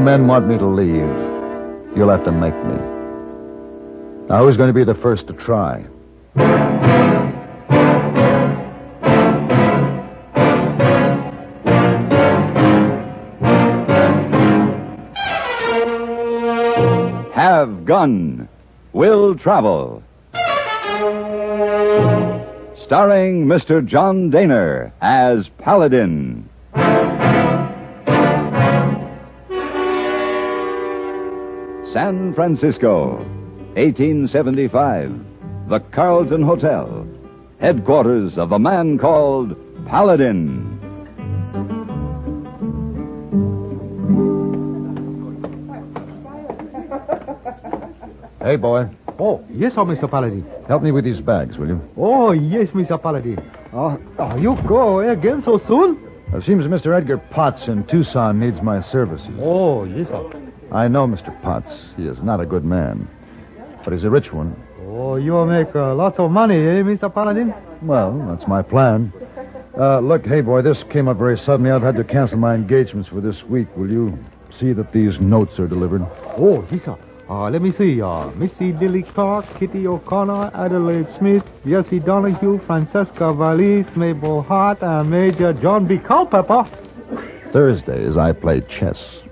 men want me to leave, you'll have to make me. Now, who's going to be the first to try? Have Gun, Will Travel. Starring Mr. John Daner as Paladin. San Francisco, 1875. The Carlton Hotel, headquarters of a man called Paladin. Hey, boy. Oh, yes, Mr. Paladin. Help me with these bags, will you? Oh, yes, Mr. Paladin. You go again so soon? It seems Mr. Edgar Potts in Tucson needs my services. Oh, yes, sir. I know Mr. Potts. He is not a good man, but he's a rich one. Oh, you make lots of money, eh, Mr. Paladin? Well, that's my plan. Look, hey, boy, this came up very suddenly. I've had to cancel my engagements for this week. Will you see that these notes are delivered? Oh, yes, sir. Let me see. Missy Lily Clark, Kitty O'Connor, Adelaide Smith, Jesse Donahue, Francesca Valise, Mabel Hart, and Major John B. Culpepper. Thursdays, I play chess.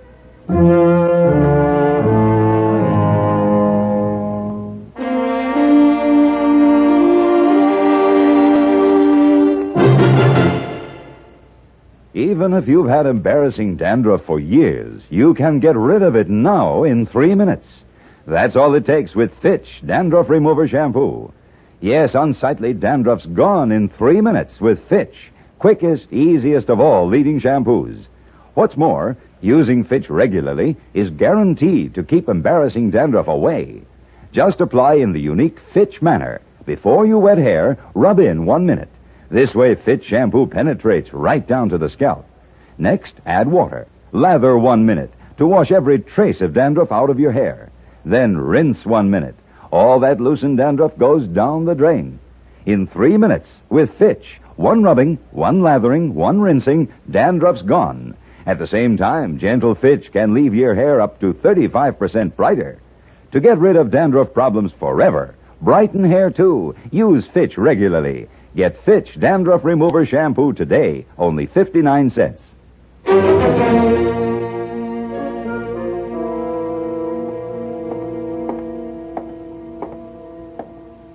Even if you've had embarrassing dandruff for years, you can get rid of it now in 3 minutes. That's all it takes with Fitch Dandruff Remover Shampoo. Yes, unsightly dandruff's gone in 3 minutes with Fitch, quickest, easiest of all leading shampoos. What's more, using Fitch regularly is guaranteed to keep embarrassing dandruff away. Just apply in the unique Fitch manner. Before you wet hair, rub in 1 minute. This way, Fitch shampoo penetrates right down to the scalp. Next, add water. Lather 1 minute to wash every trace of dandruff out of your hair. Then rinse 1 minute. All that loosened dandruff goes down the drain. In 3 minutes, with Fitch, 1 rubbing, 1 lathering, 1 rinsing, dandruff's gone. At the same time, gentle Fitch can leave your hair up to 35% brighter. To get rid of dandruff problems forever, brighten hair too, use Fitch regularly. Get Fitch Dandruff Remover Shampoo today, only 59 cents.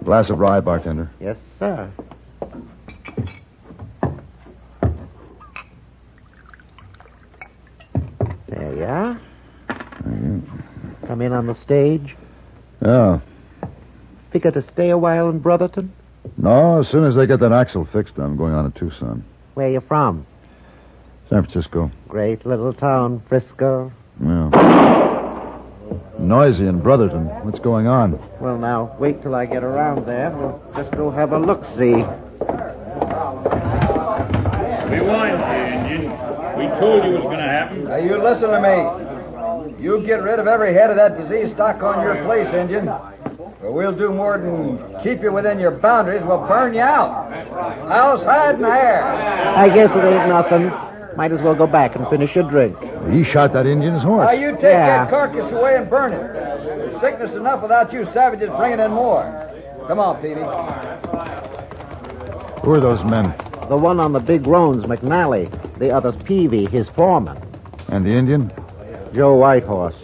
Glass of rye, bartender. Yes, sir. There you are. Come in on the stage. Yeah. Figure to stay a while in Brotherton? No, as soon as they get that axle fixed, I'm going on to Tucson. Where you from? San Francisco. Great little town, Frisco. Yeah. Noisy in Brotherton. What's going on? Well, now, wait till I get around there. We'll just go have a look-see. We warned you, Injun. We told you it was going to happen. Now, you listen to me. You get rid of every head of that disease stock on your place, Injun. Or we'll do more than keep you within your boundaries. We'll burn you out. House, hide, and hair. I guess it ain't nothing. Might as well go back and finish your drink. He shot that Indian's horse. Now, you take that carcass away and burn it. There's sickness enough without you savages bringing in more. Come on, Peavy. Who are those men? The one on the big roan's McNally. The other's Peavy, his foreman. And the Indian? Joe Whitehorse.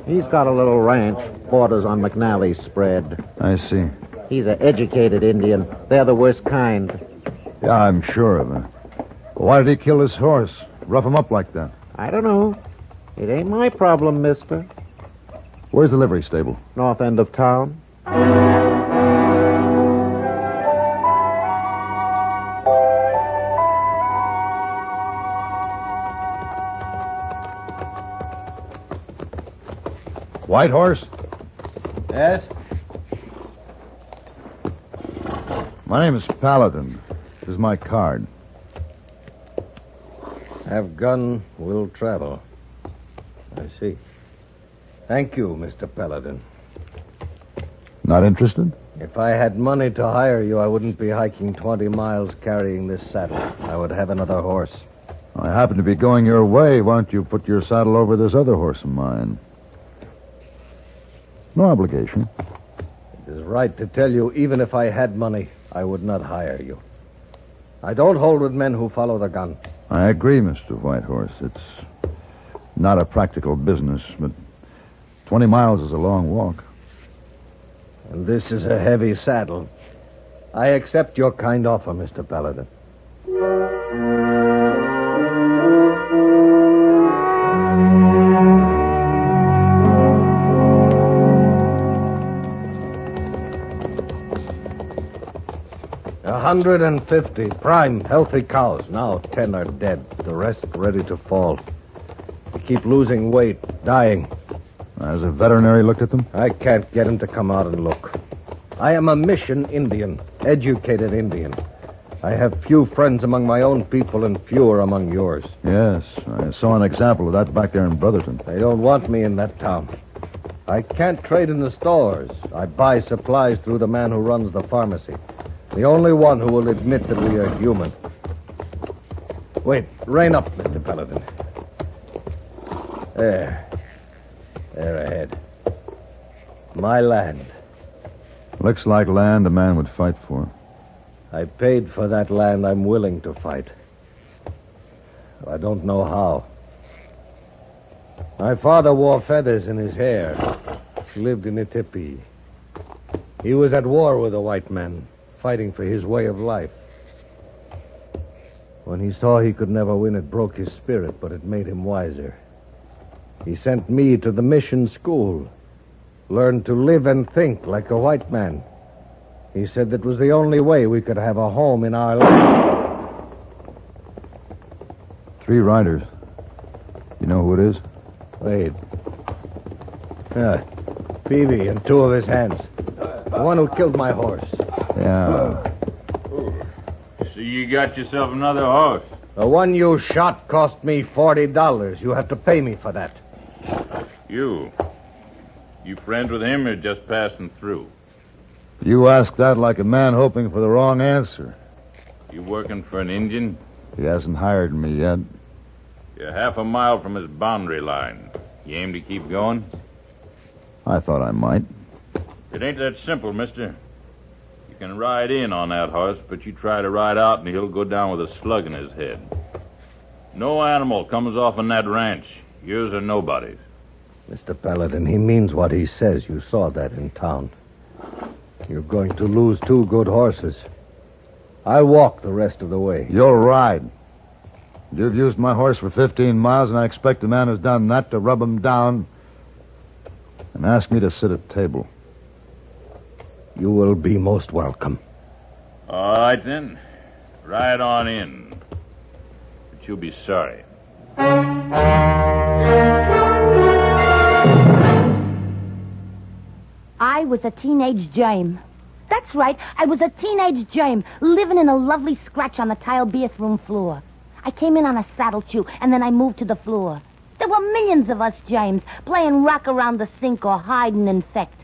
He's got a little ranch, borders on McNally's spread. I see. He's an educated Indian. They're the worst kind. Yeah, I'm sure of it. Why did he kill his horse? Rough him up like that? I don't know. It ain't my problem, mister. Where's the livery stable? North end of town. White horse? Yes? My name is Paladin. This is my card. Have gun, will travel. I see. Thank you, Mr. Paladin. Not interested? If I had money to hire you, I wouldn't be hiking 20 miles carrying this saddle. I would have another horse. I happen to be going your way. Why don't you put your saddle over this other horse of mine? No obligation. It is right to tell you, even if I had money, I would not hire you. I don't hold with men who follow the gun. I agree, Mr. Whitehorse. It's not a practical business, but 20 miles is a long walk. And this is a heavy saddle. I accept your kind offer, Mr. Paladin. $150 prime, healthy cows. Now 10 are dead. The rest ready to fall. They keep losing weight, dying. Has a veterinary looked at them? I can't get him to come out and look. I am a mission Indian, educated Indian. I have few friends among my own people and fewer among yours. Yes, I saw an example of that back there in Brotherton. They don't want me in that town. I can't trade in the stores. I buy supplies through the man who runs the pharmacy. The only one who will admit that we are human. Wait, rein up, Mr. Paladin. There ahead. My land. Looks like land a man would fight for. I paid for that land. I'm willing to fight. I don't know how. My father wore feathers in his hair. He lived in a teepee. He was at war with the white men, fighting for his way of life. When he saw he could never win, it broke his spirit, but it made him wiser. He sent me to the mission school. Learned to live and think like a white man. He said that was the only way we could have a home in our land. 3 riders. You know who it is? Wait. Peavy and 2 of his hands. The one who killed my horse. Yeah. So you got yourself another horse? The one you shot cost me $40. You have to pay me for that. You friends with him or just passing through? You ask that like a man hoping for the wrong answer. You working for an Indian? He hasn't hired me yet. You're half a mile from his boundary line. You aim to keep going? I thought I might. It ain't that simple, mister. You can ride in on that horse, but you try to ride out and he'll go down with a slug in his head. No animal comes off on that ranch. Yours or nobody's. Mr. Paladin, he means what he says. You saw that in town. You're going to lose 2 good horses. I'll walk the rest of the way. You'll ride. You've used my horse for 15 miles, and I expect the man who's done that to rub him down and ask me to sit at table. You will be most welcome. All right, then. Ride on in. But you'll be sorry. I was a teenage germ. That's right, I was a teenage germ, living in a lovely scratch on the tile bathroom floor. I came in on a saddle chew, and then I moved to the floor. There were millions of us germs, playing rock around the sink or hide and infect.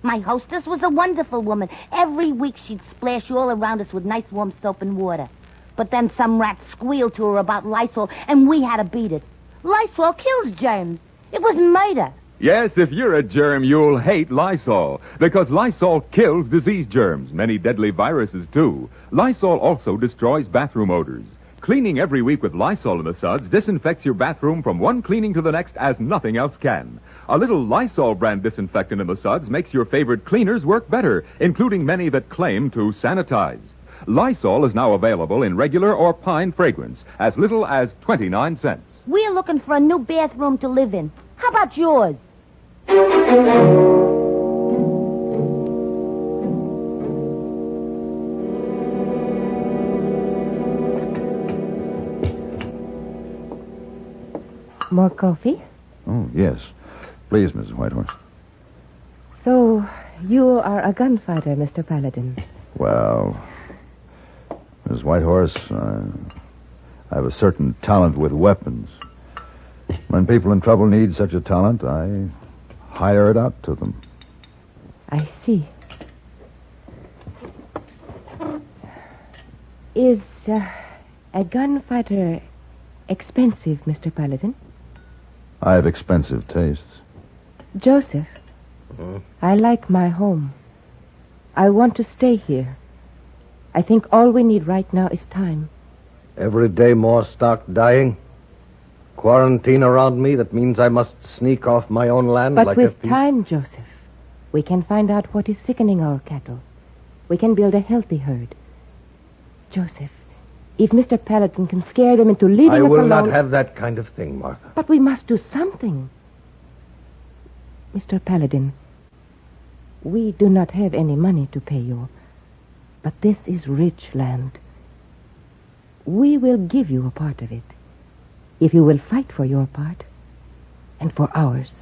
My hostess was a wonderful woman. Every week she'd splash all around us with nice warm soap and water. But then some rat squealed to her about Lysol, and we had to beat it. Lysol kills germs. It was murder. Yes, if you're a germ, you'll hate Lysol, because Lysol kills disease germs, many deadly viruses, too. Lysol also destroys bathroom odors. Cleaning every week with Lysol in the suds disinfects your bathroom from one cleaning to the next as nothing else can. A little Lysol brand disinfectant in the suds makes your favorite cleaners work better, including many that claim to sanitize. Lysol is now available in regular or pine fragrance, as little as 29 cents. We're looking for a new bathroom to live in. How about yours? More coffee? Oh, yes. Please, Mrs. Whitehorse. So, you are a gunfighter, Mr. Paladin. Well, Mrs. Whitehorse, I have a certain talent with weapons. When people in trouble need such a talent, I hire it out to them. I see. Is a gunfighter expensive, Mr. Paladin. I have expensive tastes. Joseph, I like my home. I want to stay here. I think all we need right now is time. Every day more stock dying. Quarantine around me, that means I must sneak off my own land But like with a thief. time, Joseph, we can find out what is sickening our cattle. We can build a healthy herd. Joseph, if Mr. Paladin can scare them into leaving I us will alone... not have that kind of thing, Martha. But we must do something. Mr. Paladin, we do not have any money to pay you. But this is rich land. We will give you a part of it, if you will fight for your part and for ours.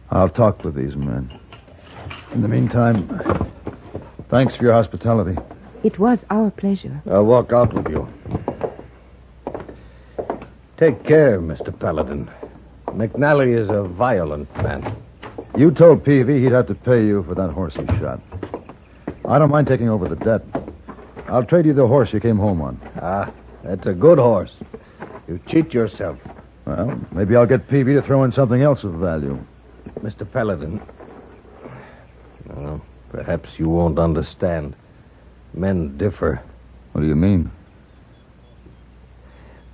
I'll talk with these men. In the meantime, thanks for your hospitality. It was our pleasure. I'll walk out with you. Take care, Mr. Paladin. McNally is a violent man. You told Peavy he'd have to pay you for that horse he shot. I don't mind taking over the debt. I'll trade you the horse you came home on. Ah, that's a good horse. You cheat yourself. Well, maybe I'll get Peavy to throw in something else of value. Mr. Paladin. Well, perhaps you won't understand. Men differ. What do you mean?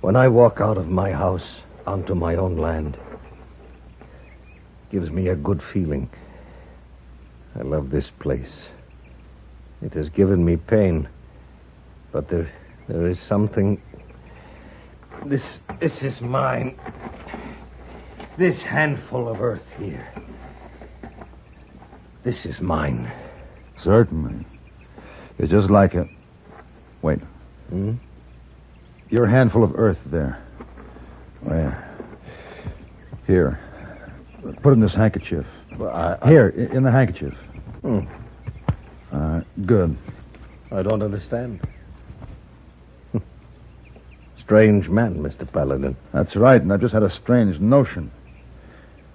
When I walk out of my house onto my own land, it gives me a good feeling. I love this place. It has given me pain. But there is something... This is mine. This handful of earth here. This is mine. Certainly. It's just like a... Wait. Your handful of earth there. Where? Here. Put it in this handkerchief. Well, Here, in the handkerchief. Good. I don't understand. Strange man, Mr. Paladin. That's right, and I've just had a strange notion.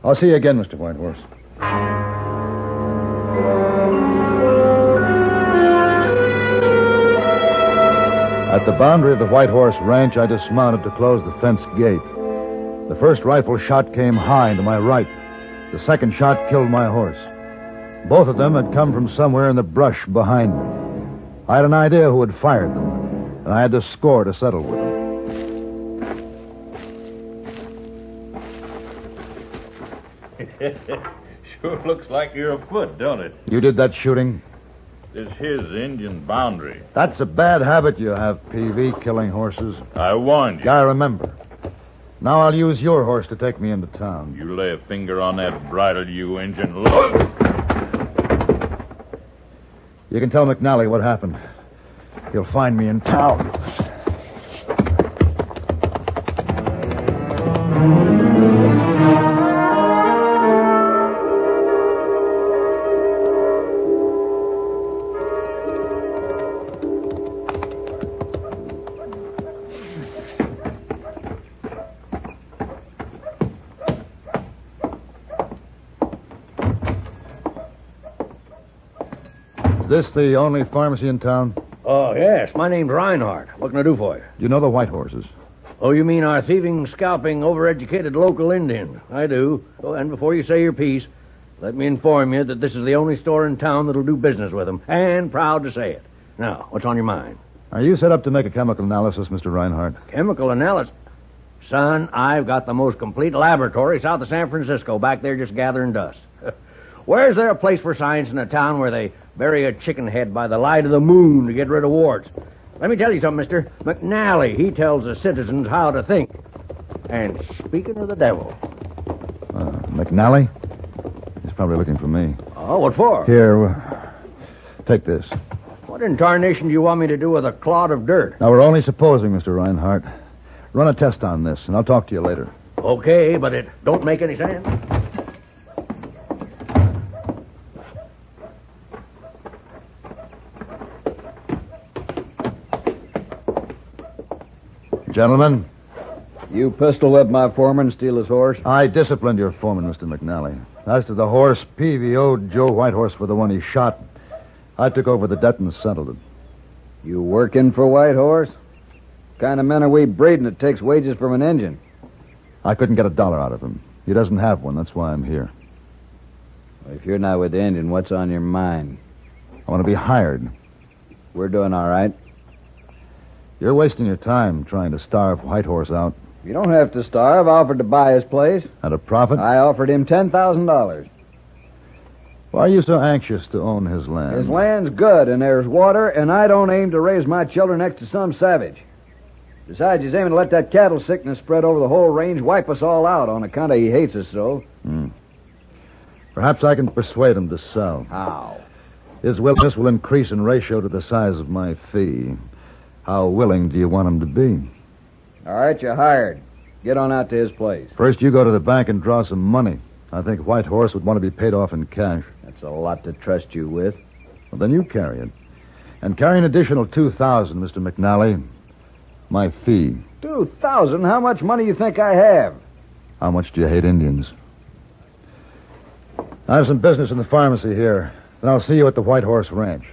I'll see you again, Mr. Whitehorse. At the boundary of the White Horse Ranch, I dismounted to close the fence gate. The first rifle shot came high to my right. The second shot killed my horse. Both of them had come from somewhere in the brush behind me. I had an idea who had fired them, and I had to score to settle with them. Sure looks like you're afoot, don't it? You did that shooting? This here's the Indian boundary. That's a bad habit you have, Peavy, killing horses. I warned you. I remember. Now I'll use your horse to take me into town. You lay a finger on that bridle, you Injun. You can tell McNally what happened. He'll find me in town. Is this the only pharmacy in town? Oh, yes. My name's Reinhardt. What can I do for you? You know the White Horses? Oh, you mean our thieving, scalping, overeducated local Indian? I do. Oh, and before you say your piece, let me inform you that this is the only store in town that'll do business with them, and proud to say it. Now, what's on your mind? Are you set up to make a chemical analysis, Mr. Reinhardt? Chemical analysis? Son, I've got the most complete laboratory south of San Francisco, back there just gathering dust. Where's there a place for science in a town where they bury a chicken head by the light of the moon to get rid of warts? Let me tell you something, mister. McNally, he tells the citizens how to think. And speaking of the devil... McNally? He's probably looking for me. Oh, what for? Here, take this. What in tarnation do you want me to do with a clod of dirt? Now, we're only supposing, Mr. Reinhardt. Run a test on this, and I'll talk to you later. Okay, but it don't make any sense. Gentlemen, You pistol-whipped my foreman, steal his horse? I disciplined your foreman, Mr. McNally. As to the horse, Peavy owed Joe Whitehorse for the one he shot. I took over the debt and settled it. You working for Whitehorse? kind of men are we breeding that takes wages from an Indian? I couldn't get $1 out of him. He doesn't have one. That's why I'm here. Well, if you're not with the Indian, what's on your mind? I want to be hired. We're doing all right. You're wasting your time trying to starve Whitehorse out. You don't have to starve. I offered to buy his place. At a profit? I offered him $10,000. Why are you so anxious to own his land? His land's good, and there's water, and I don't aim to raise my children next to some savage. Besides, he's aiming to let that cattle sickness spread over the whole range, wipe us all out on account of he hates us so. Perhaps I can persuade him to sell. How? His willingness will increase in ratio to the size of my fee. How willing do you want him to be? All right, you're hired. Get on out to his place. First, you go to the bank and draw some money. I think Whitehorse would want to be paid off in cash. That's a lot to trust you with. Well, then you carry it. And carry an additional $2,000, Mr. McNally. My fee. $2,000? How much money you think I have? How much do you hate Indians? I have some business in the pharmacy here. Then I'll see you at the Whitehorse Ranch.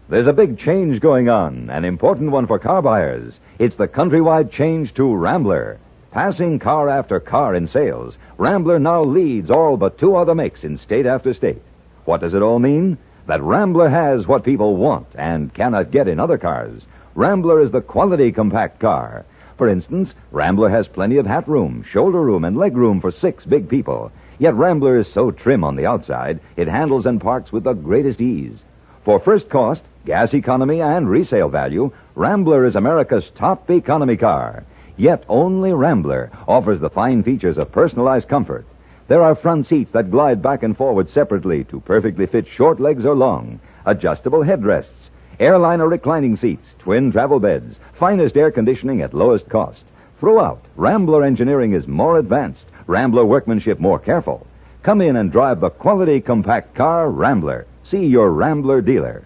There's a big change going on, an important one for car buyers. It's the countrywide change to Rambler. Passing car after car in sales, Rambler now leads all but 2 other makes in state after state. What does it all mean? That Rambler has what people want and cannot get in other cars. Rambler is the quality compact car. For instance, Rambler has plenty of hat room, shoulder room, and leg room for 6 big people. Yet Rambler is so trim on the outside, it handles and parks with the greatest ease. For first cost, gas economy, and resale value, Rambler is America's top economy car. Yet only Rambler offers the fine features of personalized comfort. There are front seats that glide back and forward separately to perfectly fit short legs or long, adjustable headrests, airliner reclining seats, twin travel beds, finest air conditioning at lowest cost. Throughout, Rambler engineering is more advanced, Rambler workmanship more careful. Come in and drive the quality compact car, Rambler. See your Rambler dealer.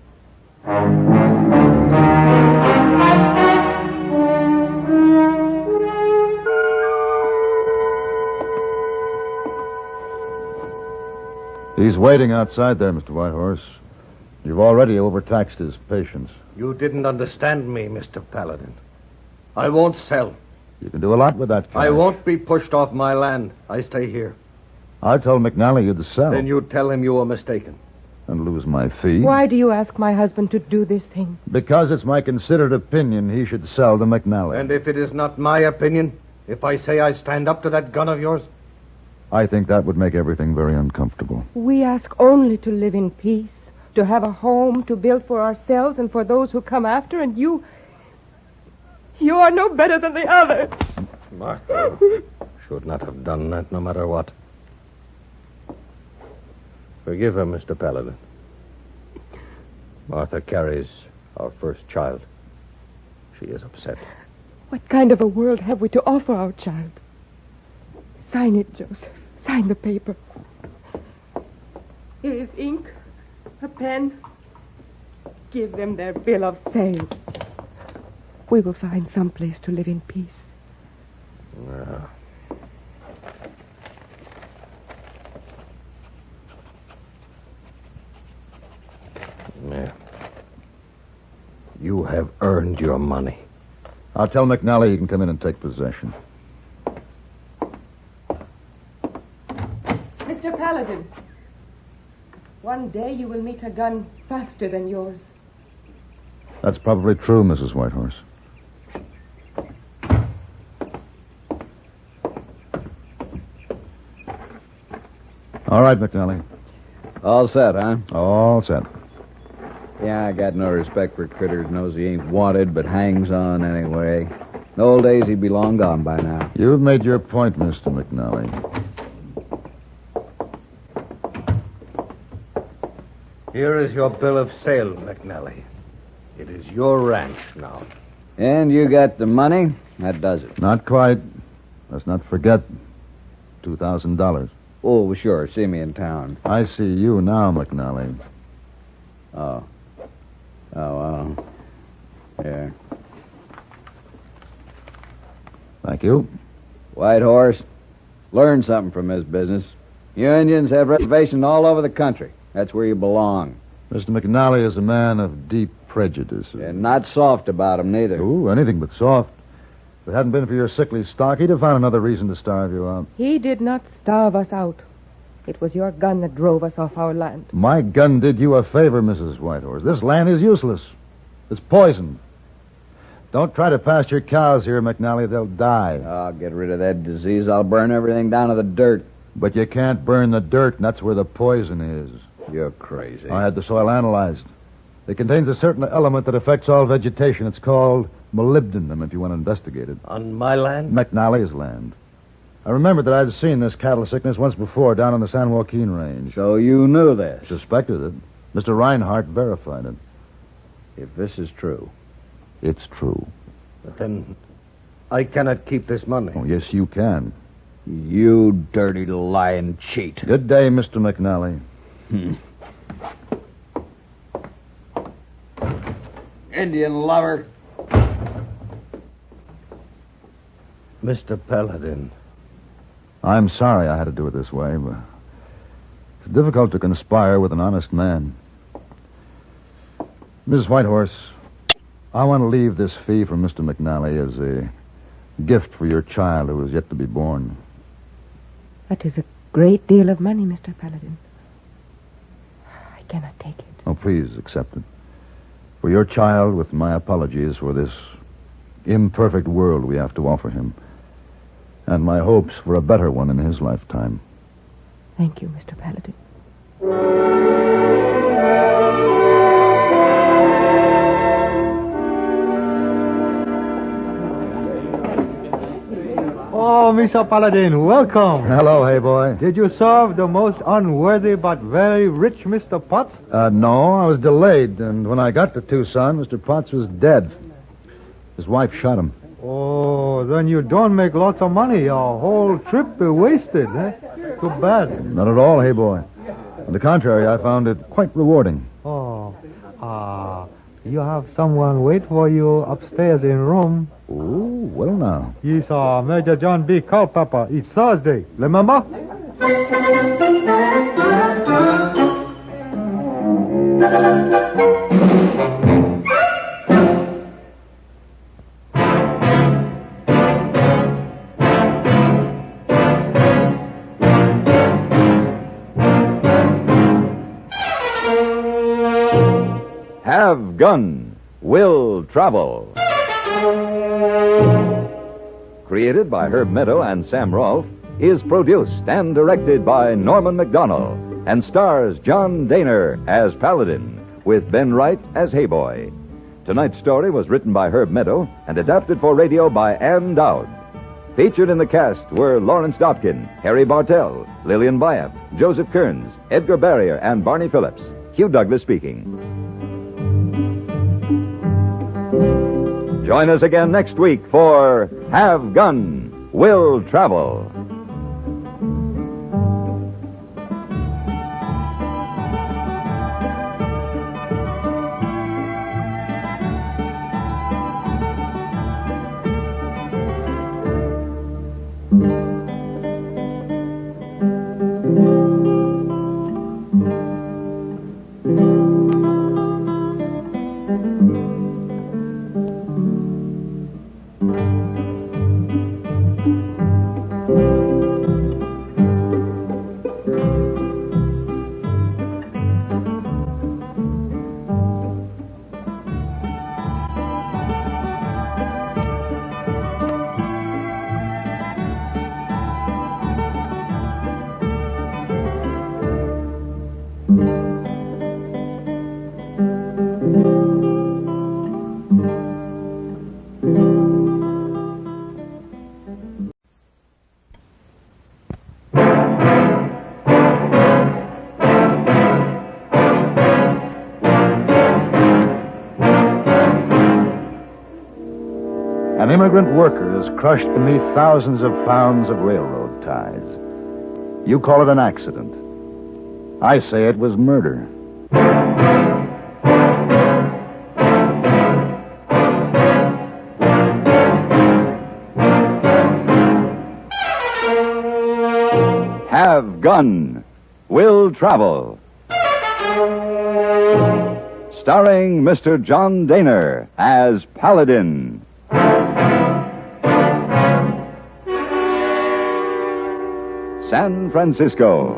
He's waiting outside there, Mr. Whitehorse. You've already overtaxed his patience. You didn't understand me, Mr. Paladin. I won't sell. You can do a lot with that car. I won't be pushed off my land. I stay here. I told McNally you'd sell. Then you tell him you were mistaken. And lose my fee. Why do you ask my husband to do this thing? Because it's my considered opinion he should sell to McNally. And if it is not my opinion, if I say I stand up to that gun of yours? I think that would make everything very uncomfortable. We ask only to live in peace, to have a home to build for ourselves and for those who come after, and you are no better than the other. Martha should not have done that, no matter what. Forgive her, Mr. Paladin. Martha carries our first child. She is upset. What kind of a world have we to offer our child? Sign it, Joseph. Sign the paper. Here is ink, a pen. Give them their bill of sale. We will find some place to live in peace. No. Yeah. You have earned your money. I'll tell McNally he can come in and take possession. Mr. Paladin, one day you will meet a gun faster than yours. That's probably true, Mrs. Whitehorse. All right, McNally. All set, huh? All set. Yeah, I got no respect for critters. Knows he ain't wanted, but hangs on anyway. In the old days, he'd be long gone by now. You've made your point, Mr. McNally. Here is your bill of sale, McNally. It is your ranch now. And you got the money? That does it. Not quite. Let's not forget $2,000. Oh, sure. See me in town. I see you now, McNally. Oh. Oh, well. Yeah. Thank you. Whitehorse, learn something from this business. You Indians have reservations all over the country. That's where you belong. Mr. McNally is a man of deep prejudice. And not soft about 'em, neither. Ooh, anything but soft. If it hadn't been for your sickly stock, he'd have found another reason to starve you out. He did not starve us out. It was your gun that drove us off our land. My gun did you a favor, Mrs. Whitehorse. This land is useless. It's poisoned. Don't try to pasture cows here, McNally. They'll die. I'll get rid of that disease. I'll burn everything down to the dirt. But you can't burn the dirt, and that's where the poison is. You're crazy. I had the soil analyzed. It contains a certain element that affects all vegetation. It's called molybdenum, if you want to investigate it. On my land? McNally's land. I remembered that I'd seen this cattle sickness once before down on the San Joaquin Range. So you knew this? Suspected it. Mr. Reinhardt verified it. If this is true. It's true. But then I cannot keep this money. Oh, yes, you can. You dirty lying cheat. Good day, Mr. McNally. Indian lover. Mr. Paladin. I'm sorry I had to do it this way, but it's difficult to conspire with an honest man. Mrs. Whitehorse, I want to leave this fee from Mr. McNally as a gift for your child who is yet to be born. That is a great deal of money, Mr. Paladin. I cannot take it. Oh, please accept it. For your child, with my apologies for this imperfect world we have to offer him, and my hopes for a better one in his lifetime. Thank you, Mr. Paladin. Oh, Mr. Paladin, welcome. Hello, hey boy. Did you serve the most unworthy but very rich Mr. Potts? No, I was delayed, and when I got to Tucson, Mr. Potts was dead. His wife shot him. Oh, then you don't make lots of money. Your whole trip be wasted, eh? Too bad. Not at all, hey boy. On the contrary, I found it quite rewarding. Oh, you have someone wait for you upstairs in room. Oh, well now. Yes, Major John B. Culpepper. It's Thursday. Remember? Have Gun, Will Travel. Created by Herb Meadow and Sam Rolfe, is produced and directed by Norman McDonnell, and stars John Daner as Paladin, with Ben Wright as Hayboy. Tonight's story was written by Herb Meadow and adapted for radio by Ann Dowd. Featured in the cast were Lawrence Dobkin, Harry Bartell, Lillian Bayef, Joseph Kearns, Edgar Barrier, and Barney Phillips. Hugh Douglas speaking. Join us again next week for Have Gun, Will Travel. An immigrant worker is crushed beneath thousands of pounds of railroad ties. You call it an accident. I say it was murder. Have Gun, Will Travel. Starring Mr. John Daner as Paladin. San Francisco,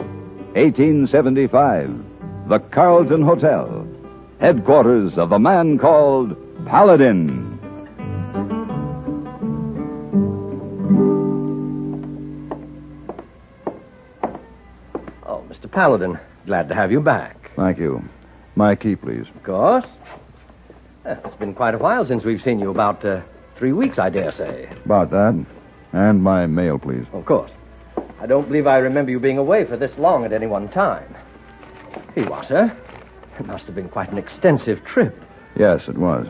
1875. The Carlton Hotel, headquarters of the man called Paladin. Oh, Mr. Paladin, glad to have you back. Thank you. My key, please. Of course. It's been quite a while since we've seen you, about 3 weeks, I dare say. About that. And my mail, please. Of course. I don't believe I remember you being away for this long at any one time. Here you are, sir. It must have been quite an extensive trip. Yes, it was.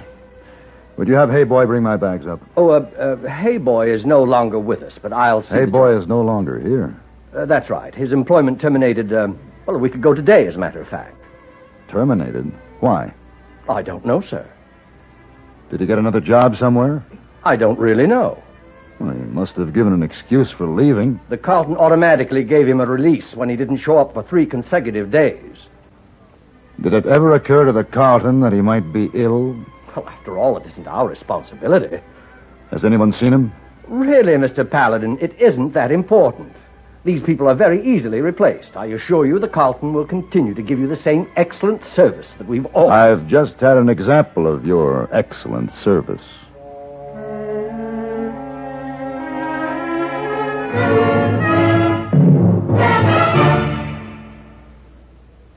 Would you have Hey Boy bring my bags up? Oh, Hey Boy is no longer with us, but I'll see... Hey Boy is no longer here. That's right. His employment terminated, a week ago today, as a matter of fact. Terminated? Why? I don't know, sir. Did he get another job somewhere? I don't really know. Well, he must have given an excuse for leaving. The Carlton automatically gave him a release when he didn't show up for 3 consecutive days. Did it ever occur to the Carlton that he might be ill? Well, after all, it isn't our responsibility. Has anyone seen him? Really, Mr. Paladin, it isn't that important. These people are very easily replaced. I assure you the Carlton will continue to give you the same excellent service that we've always... I've just had an example of your excellent service.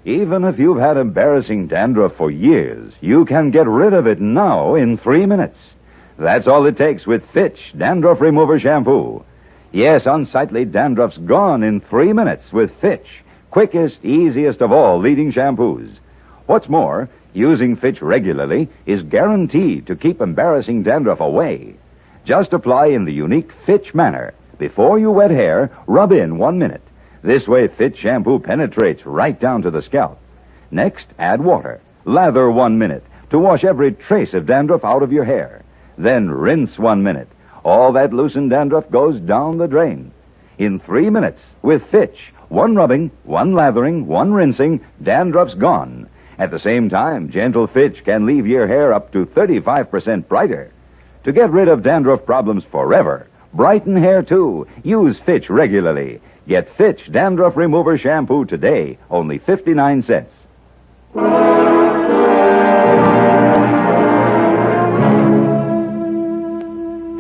Even if you've had embarrassing dandruff for years, you can get rid of it now in 3 minutes. That's all it takes with Fitch Dandruff Remover Shampoo. Yes, unsightly dandruff's gone in 3 minutes with Fitch, quickest, easiest of all leading shampoos. What's more, using Fitch regularly is guaranteed to keep embarrassing dandruff away. Just apply in the unique Fitch manner. Before you wet hair, rub in 1 minute. This way, Fitch shampoo penetrates right down to the scalp. Next, add water. Lather 1 minute to wash every trace of dandruff out of your hair. Then rinse 1 minute. All that loosened dandruff goes down the drain. In 3 minutes, with Fitch, 1 rubbing, 1 lathering, 1 rinsing, dandruff's gone. At the same time, gentle Fitch can leave your hair up to 35% brighter. To get rid of dandruff problems forever, brighten hair too, use Fitch regularly. Get Fitch Dandruff Remover Shampoo today, only 59 cents.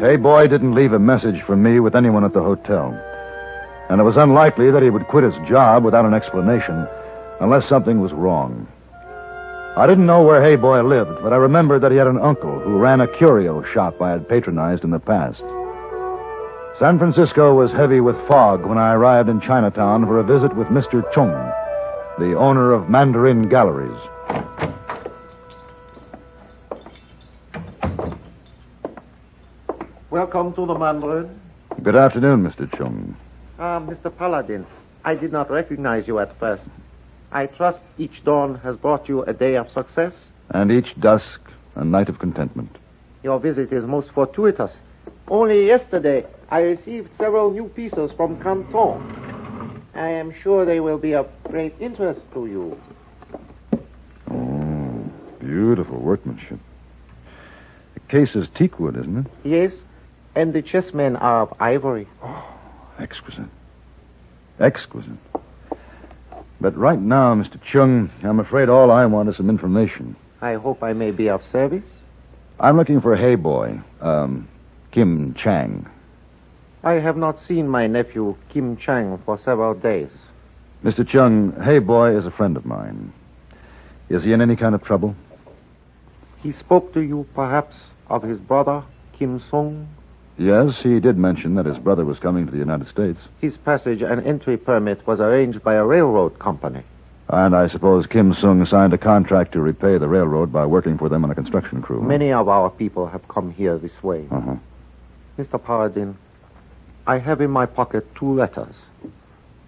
Hey Boy didn't leave a message for me with anyone at the hotel. And it was unlikely that he would quit his job without an explanation, unless something was wrong. I didn't know where Hey Boy lived, but I remembered that he had an uncle who ran a curio shop I had patronized in the past. San Francisco was heavy with fog when I arrived in Chinatown for a visit with Mr. Chung, the owner of Mandarin Galleries. Welcome to the Mandarin. Good afternoon, Mr. Chung. Mr. Paladin, I did not recognize you at first. I trust each dawn has brought you a day of success? And each dusk, a night of contentment. Your visit is most fortuitous. Only yesterday, I received several new pieces from Canton. I am sure they will be of great interest to you. Oh, beautiful workmanship. The case is teakwood, isn't it? Yes, and the chessmen are of ivory. Oh, exquisite. Exquisite. But right now, Mr. Chung, I'm afraid all I want is some information. I hope I may be of service. I'm looking for a Hey Boy, Kim Chang. I have not seen my nephew, Kim Chang, for several days. Mr. Chung, Hey Boy is a friend of mine. Is he in any kind of trouble? He spoke to you, perhaps, of his brother, Kim Sung? Yes, he did mention that his brother was coming to the United States. His passage and entry permit was arranged by a railroad company. And I suppose Kim Sung signed a contract to repay the railroad by working for them on a construction crew. Many of our people have come here this way. Uh-huh. Mr. Paladin, I have in my pocket 2 letters.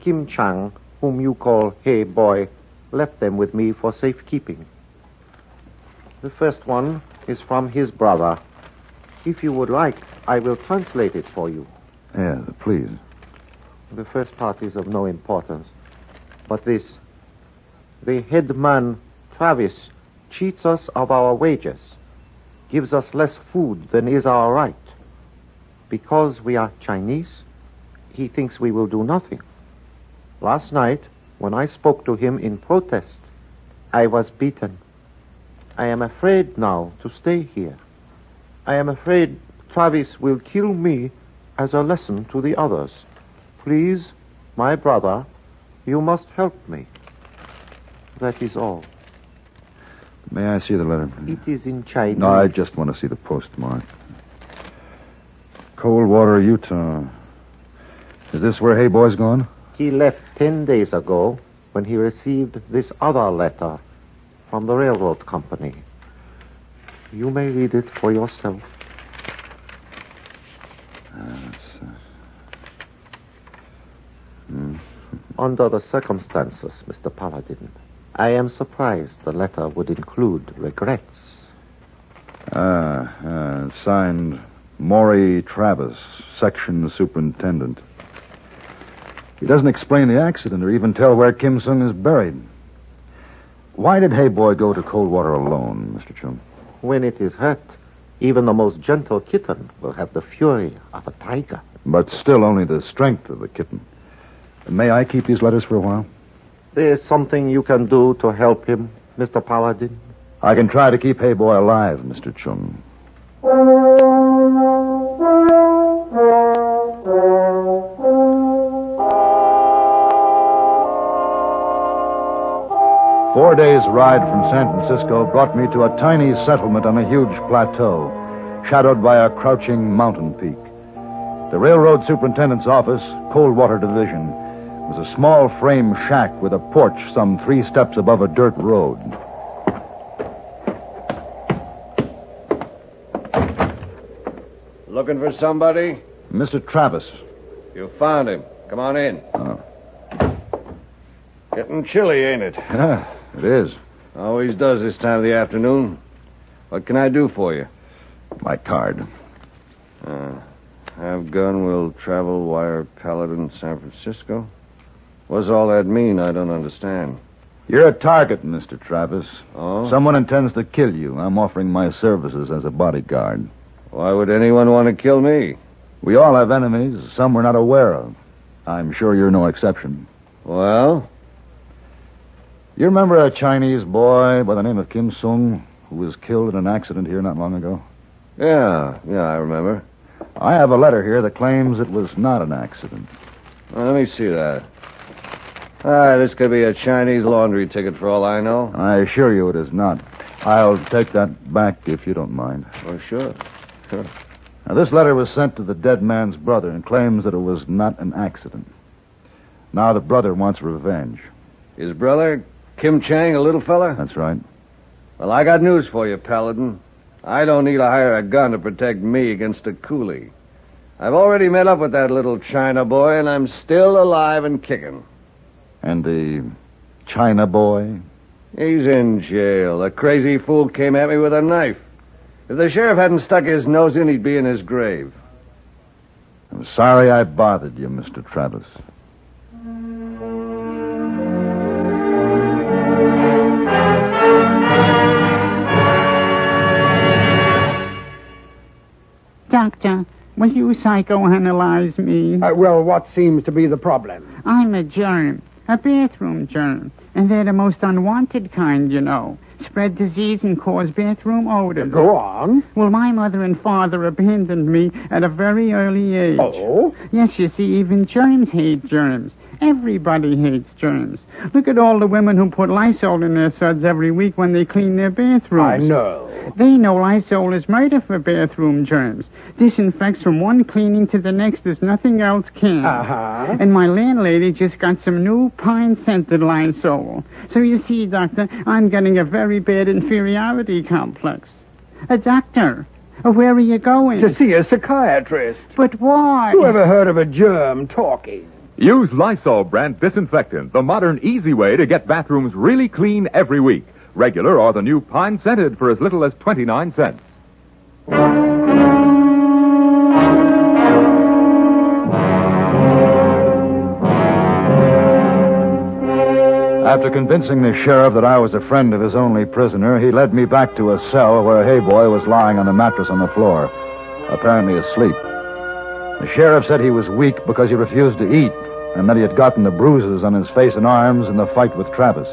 Kim Chang, whom you call Hey Boy, left them with me for safekeeping. The first one is from his brother. If you would like, I will translate it for you. Yeah, please. The first part is of no importance. But this, the head man, Travis, cheats us of our wages, gives us less food than is our right. Because we are Chinese, he thinks we will do nothing. Last night, when I spoke to him in protest, I was beaten. I am afraid now to stay here. I am afraid Travis will kill me as a lesson to the others. Please, my brother, you must help me. That is all. May I see the letter? It is in Chinese. No, I just want to see the postmark. Coldwater, Utah. Is this where Hey Boy's gone? He left 10 days ago when he received this other letter from the railroad company. You may read it for yourself. Under the circumstances, Mr. Paladin, I am surprised the letter would include regrets. Signed Maury Travis, Section Superintendent. He doesn't explain the accident or even tell where Kim Sung is buried. Why did Hey Boy go to Coldwater alone, Mr. Chung? When it is hurt, even the most gentle kitten will have the fury of a tiger. But still only the strength of the kitten. May I keep these letters for a while? There is something you can do to help him, Mr. Paladin? I can try to keep Hey Boy alive, Mr. Chung. 4 days' ride from San Francisco brought me to a tiny settlement on a huge plateau, shadowed by a crouching mountain peak. The railroad superintendent's office, Coldwater Division, was a small frame shack with a porch some 3 steps above a dirt road. Looking for somebody? Mr. Travis. You found him. Come on in. Oh. Getting chilly, ain't it? Yeah, it is. Always does this time of the afternoon. What can I do for you? My card. Have gun will travel wire Paladin, San Francisco. What's all that mean? I don't understand. You're a target, Mr. Travis. Oh? Someone intends to kill you. I'm offering my services as a bodyguard. Why would anyone want to kill me? We all have enemies, some we're not aware of. I'm sure you're no exception. Well? You remember a Chinese boy by the name of Kim Sung who was killed in an accident here not long ago? Yeah, I remember. I have a letter here that claims it was not an accident. Well, let me see that. This could be a Chinese laundry ticket for all I know. I assure you it is not. I'll take that back if you don't mind. Oh, sure. Now, this letter was sent to the dead man's brother and claims that it was not an accident. Now the brother wants revenge. His brother, Kim Chang, a little fella? That's right. Well, I got news for you, Paladin. I don't need to hire a gun to protect me against a coolie. I've already met up with that little China boy, and I'm still alive and kicking. And the China boy? He's in jail. The crazy fool came at me with a knife. If the sheriff hadn't stuck his nose in, he'd be in his grave. I'm sorry I bothered you, Mr. Travis. Doctor, will you psychoanalyze me? Well, what seems to be the problem? I'm a germ, a bathroom germ, and they're the most unwanted kind, you know. Spread disease and cause bathroom odors. Go on. Well, my mother and father abandoned me at a very early age. Oh? Yes, you see, even germs hate germs. Everybody hates germs. Look at all the women who put Lysol in their suds every week when they clean their bathrooms. I know. They know Lysol is murder for bathroom germs. Disinfects from one cleaning to the next as nothing else can. Uh-huh. And my landlady just got some new pine-scented Lysol. So you see, Doctor, I'm getting a very bad inferiority complex. Doctor, where are you going? To see a psychiatrist. But why? Who ever heard of a germ talking? Use Lysol brand disinfectant, the modern, easy way to get bathrooms really clean every week. Regular or the new pine scented for as little as 29 cents. After convincing the sheriff that I was a friend of his only prisoner, he led me back to a cell where Hey Boy was lying on a mattress on the floor, apparently asleep. The sheriff said he was weak because he refused to eat, and that he had gotten the bruises on his face and arms in the fight with Travis.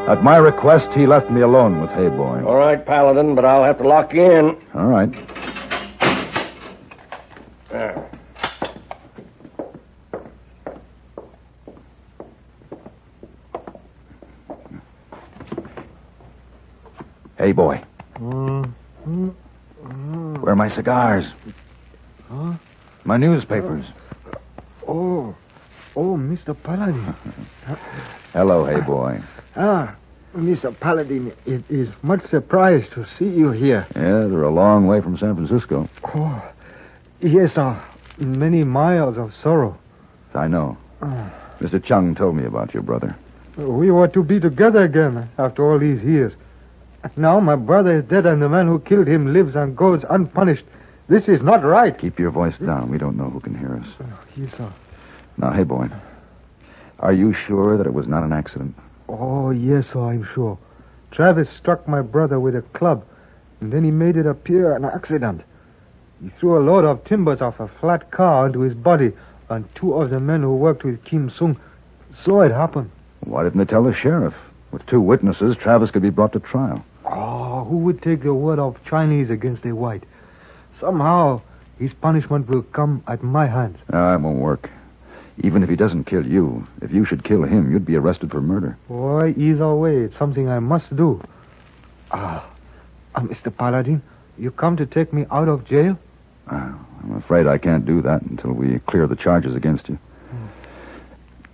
At my request, he left me alone with Hey Boy. All right, Paladin, but I'll have to lock you in. All right. There. Hey, boy. Where are my cigars? Huh? My newspapers. Oh, Mr. Paladin. Hello, Hey Boy. Mr. Paladin, it is much surprise to see you here. Yeah, they're a long way from San Francisco. Oh, yes, many miles of sorrow. I know. Mr. Chung told me about your brother. We were to be together again after all these years. Now my brother is dead and the man who killed him lives and goes unpunished. This is not right. Keep your voice down. We don't know who can hear us. Yes, sir. Now, Hey Boy, are you sure that it was not an accident? Oh, yes, sir, I'm sure. Travis struck my brother with a club, and then he made it appear an accident. He threw a load of timbers off a flat car onto his body, and two of the men who worked with Kim Sung saw it happen. Why didn't they tell the sheriff? With two witnesses, Travis could be brought to trial. Oh, who would take the word of Chinese against a white? Somehow, his punishment will come at my hands. No, it won't work. Even if he doesn't kill you, if you should kill him, you'd be arrested for murder. Boy, either way, it's something I must do. Mr. Paladin, you come to take me out of jail? I'm afraid I can't do that until we clear the charges against you.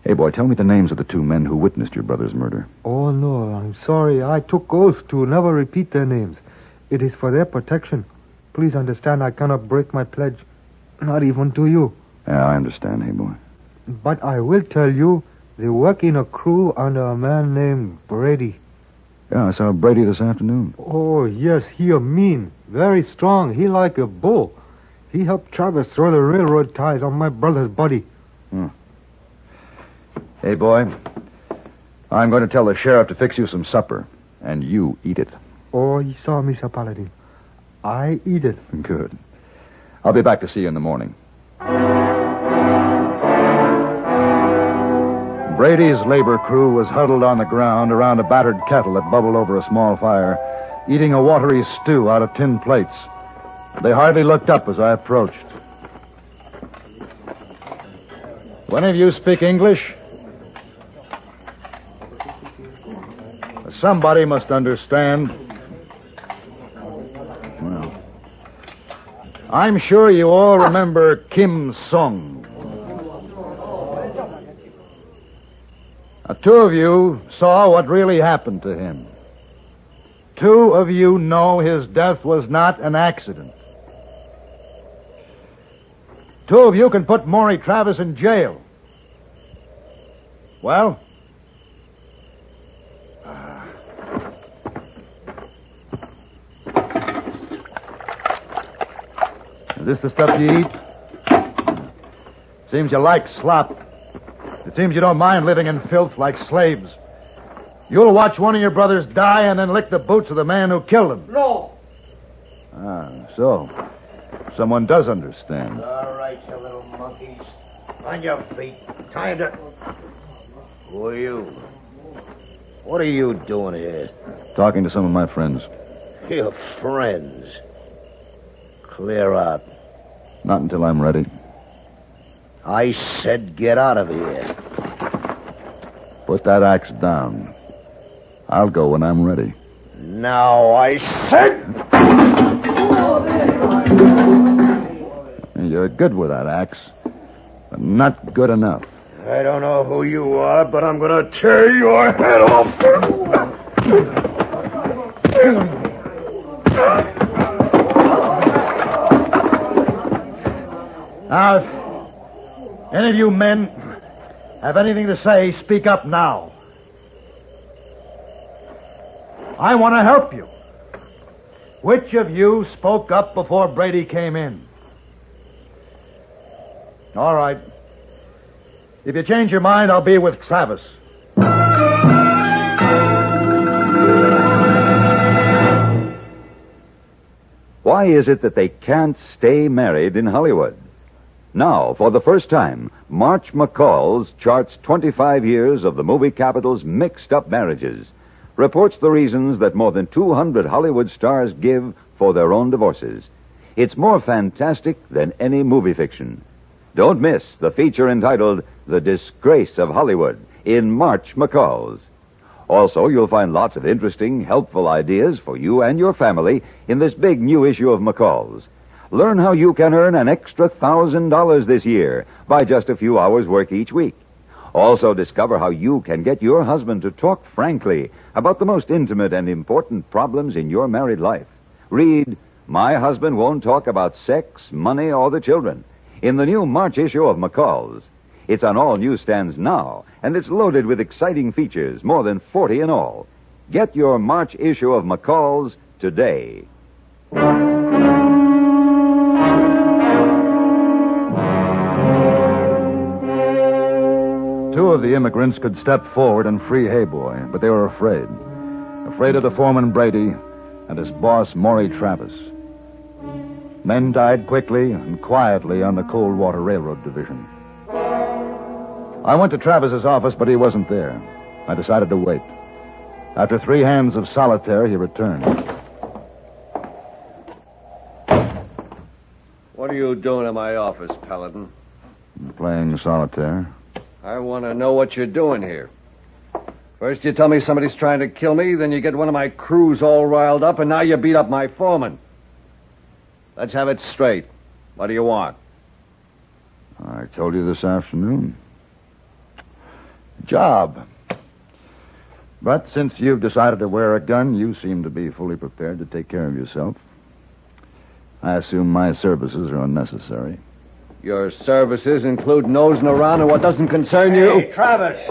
Hey, boy, tell me the names of the two men who witnessed your brother's murder. Oh, no, I'm sorry. I took oath to never repeat their names. It is for their protection. Please understand I cannot break my pledge. Not even to you. Yeah, I understand, Hey Boy. But I will tell you, they work in a crew under a man named Brady. Yeah, I saw Brady this afternoon. Oh, yes, he a mean. Very strong. He like a bull. He helped Travis throw the railroad ties on my brother's body. Hey, boy, I'm going to tell the sheriff to fix you some supper, and you eat it. Oh, you saw Mr. Paladin. I eat it. Good. I'll be back to see you in the morning. Brady's labor crew was huddled on the ground around a battered kettle that bubbled over a small fire, eating a watery stew out of tin plates. They hardly looked up as I approached. When of you speak English? Somebody must understand. Well, I'm sure you all remember Kim Sung. Now, two of you saw what really happened to him. Two of you know his death was not an accident. Two of you can put Maury Travis in jail. Well? Is this the stuff you eat? Seems you like slop. It seems you don't mind living in filth like slaves. You'll watch one of your brothers die and then lick the boots of the man who killed him. No. So someone does understand. All right, you little monkeys. On your feet. Time to... Who are you? What are you doing here? Talking to some of my friends. Your friends. Clear out. Not until I'm ready. I said get out of here. Put that axe down. I'll go when I'm ready. Now I said... You're good with that axe, but not good enough. I don't know who you are, but I'm going to tear your head off. Now, if any of you men have anything to say, speak up now. I want to help you. Which of you spoke up before Brady came in? All right. If you change your mind, I'll be with Travis. Why is it that they can't stay married in Hollywood? Now, for the first time, March McCall's charts 25 years of the movie capital's mixed-up marriages, reports the reasons that more than 200 Hollywood stars give for their own divorces. It's more fantastic than any movie fiction. Don't miss the feature entitled The Disgrace of Hollywood in March McCall's. Also, you'll find lots of interesting, helpful ideas for you and your family in this big new issue of McCall's. Learn how you can earn an extra $1,000 this year by just a few hours' work each week. Also, discover how you can get your husband to talk frankly about the most intimate and important problems in your married life. Read My Husband Won't Talk About Sex, Money, or the Children in the new March issue of McCall's. It's on all newsstands now, and it's loaded with exciting features, more than 40 in all. Get your March issue of McCall's today. Two of the immigrants could step forward and free Hey Boy, but they were afraid. Afraid of the foreman Brady and his boss Maury Travis. Men died quickly and quietly on the Coldwater Railroad Division. I went to Travis's office, but he wasn't there. I decided to wait. After 3 hands of solitaire, he returned. What are you doing in my office, Paladin? Playing solitaire. I want to know what you're doing here. First you tell me somebody's trying to kill me, then you get one of my crews all riled up, and now you beat up my foreman. Let's have it straight. What do you want? I told you this afternoon. Job. But since you've decided to wear a gun, you seem to be fully prepared to take care of yourself. I assume my services are unnecessary. Your services include nosing around in what doesn't concern you? Hey, Travis.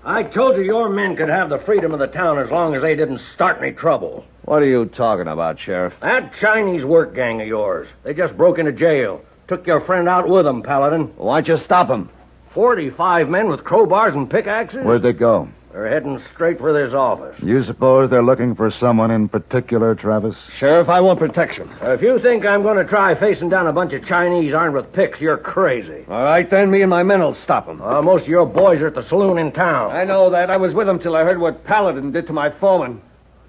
I told you your men could have the freedom of the town as long as they didn't start any trouble. What are you talking about, Sheriff? That Chinese work gang of yours. They just broke into jail. Took your friend out with them, Paladin. Why don't you stop them? 45 men with crowbars and pickaxes? Where'd they go? They're heading straight for this office. You suppose they're looking for someone in particular, Travis? Sheriff, I want protection. If you think I'm going to try facing down a bunch of Chinese armed with picks, you're crazy. All right, then me and my men will stop them. Most of your boys are at the saloon in town. I know that. I was with them till I heard what Paladin did to my foreman.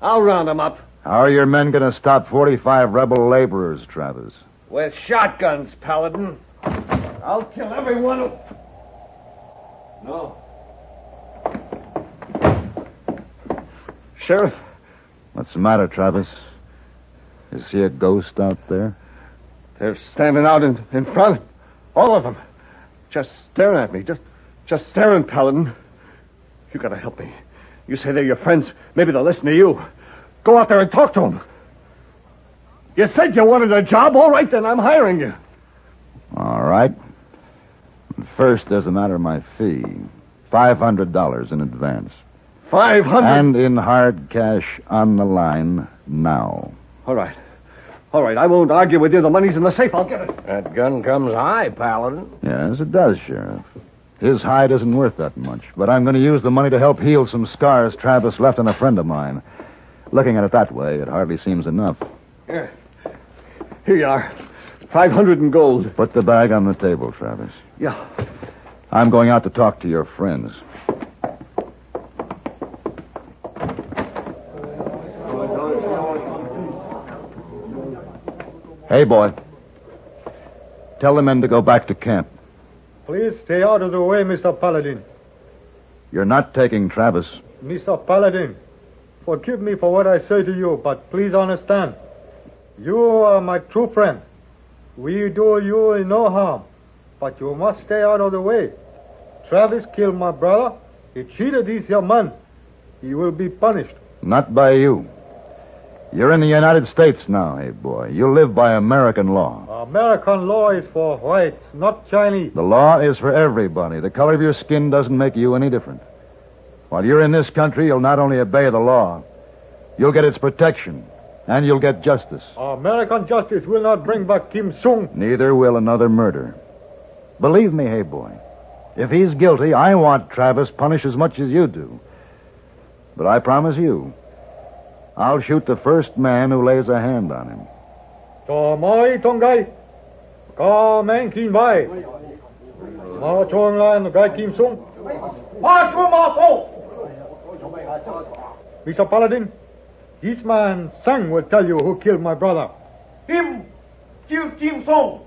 I'll round them up. How are your men going to stop 45 rebel laborers, Travis? With shotguns, Paladin. I'll kill every one of... No. Sheriff. What's the matter, Travis? You see a ghost out there? They're standing out in front. All of them. Just staring at me. Just staring, Paladin. You gotta help me. You say they're your friends. Maybe they'll listen to you. Go out there and talk to them. You said you wanted a job. All right, then. I'm hiring you. All right. First, there's a matter of my fee. $500 in advance. 500? And in hard cash on the line now. All right. All right, I won't argue with you. The money's in the safe. I'll get it. That gun comes high, Paladin. Yes, it does, Sheriff. His hide isn't worth that much, but I'm going to use the money to help heal some scars Travis left on a friend of mine. Looking at it that way, it hardly seems enough. Here you are. 500 in gold. Put the bag on the table, Travis. Yeah. I'm going out to talk to your friends. Hey, boy. Tell the men to go back to camp. Please stay out of the way, Mr. Paladin. You're not taking Travis. Mr. Paladin, forgive me for what I say to you, but please understand. You are my true friend. We do you no harm, but you must stay out of the way. Travis killed my brother. He cheated these young men. He will be punished. Not by you. You're in the United States now, hey boy. You live by American law. American law is for whites, not Chinese. The law is for everybody. The color of your skin doesn't make you any different. While you're in this country, you'll not only obey the law, you'll get its protection, and you'll get justice. American justice will not bring back Kim Sung. Neither will another murder. Believe me, hey boy. If he's guilty, I want Travis punished as much as you do. But I promise you, I'll shoot the first man who lays a hand on him. cho mọi thông gây có men kim bay mà chuông lên cái kim sung march with my foe. Mr. Paladin, this man Sang will tell you who killed my brother. Him killed Kim Sung.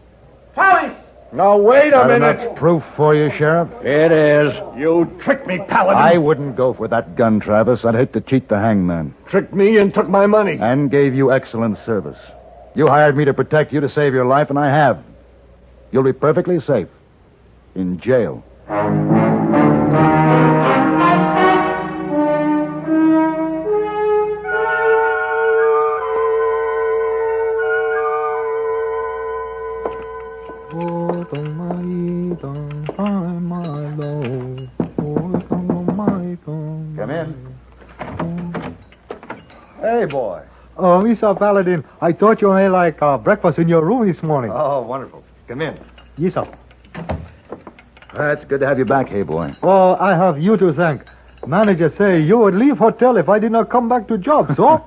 Palace. Now, wait a minute. Enough proof for you, Sheriff? It is. You tricked me, Paladin. I wouldn't go for that gun, Travis. I'd hate to cheat the hangman. Tricked me and took my money. And gave you excellent service. You hired me to protect you, to save your life, and I have. You'll be perfectly safe. In jail. Come in. Hey, boy. Oh, Mr. Paladin, I thought you had like breakfast in your room this morning. Oh, wonderful. Come in. Yes, sir. It's good to have you back, hey, boy. Oh, I have you to thank. Manager say you would leave hotel if I did not come back to job, so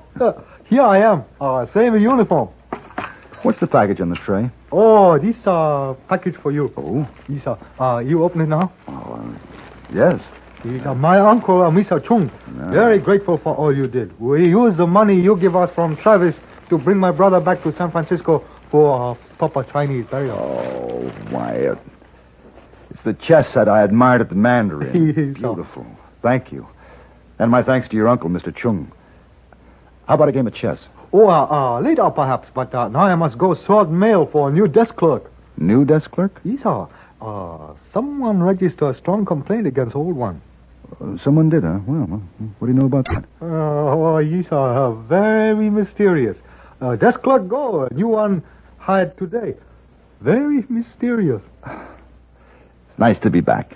here I am, same uniform. What's the package on the tray? Oh, this package for you. Oh? This you open it now? Yes. This my uncle, Mr. Chung. Yeah. Very grateful for all you did. We use the money you give us from Travis to bring my brother back to San Francisco for proper Chinese burial. Oh, Wyatt. It's the chess set I admired at the Mandarin. Beautiful. Thank you. And my thanks to your uncle, Mr. Chung. How about a game of chess? Oh, later perhaps, but now I must go sort mail for a new desk clerk. New desk clerk? Yes, sir. Someone registered a strong complaint against old one. Someone did, huh? Well, what do you know about that? Yes, sir. Very mysterious. Desk clerk go. A new one hired today. Very mysterious. It's nice to be back.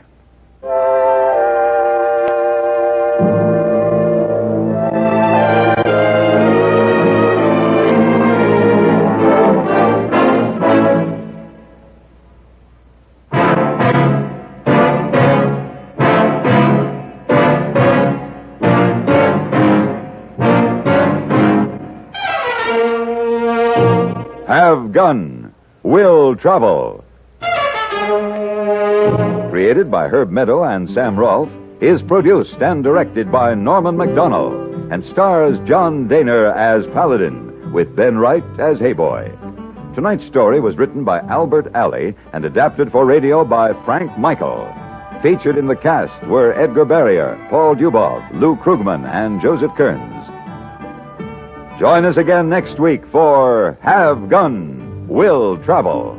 Have Gun, Will Travel. Created by Herb Meadow and Sam Rolfe, is produced and directed by Norman MacDonald, and stars John Daner as Paladin, with Ben Wright as Hayboy. Tonight's story was written by Albert Alley and adapted for radio by Frank Michael. Featured in the cast were Edgar Barrier, Paul Dubov, Lou Krugman, and Joseph Kearns. Join us again next week for Have Gun, Will Travel.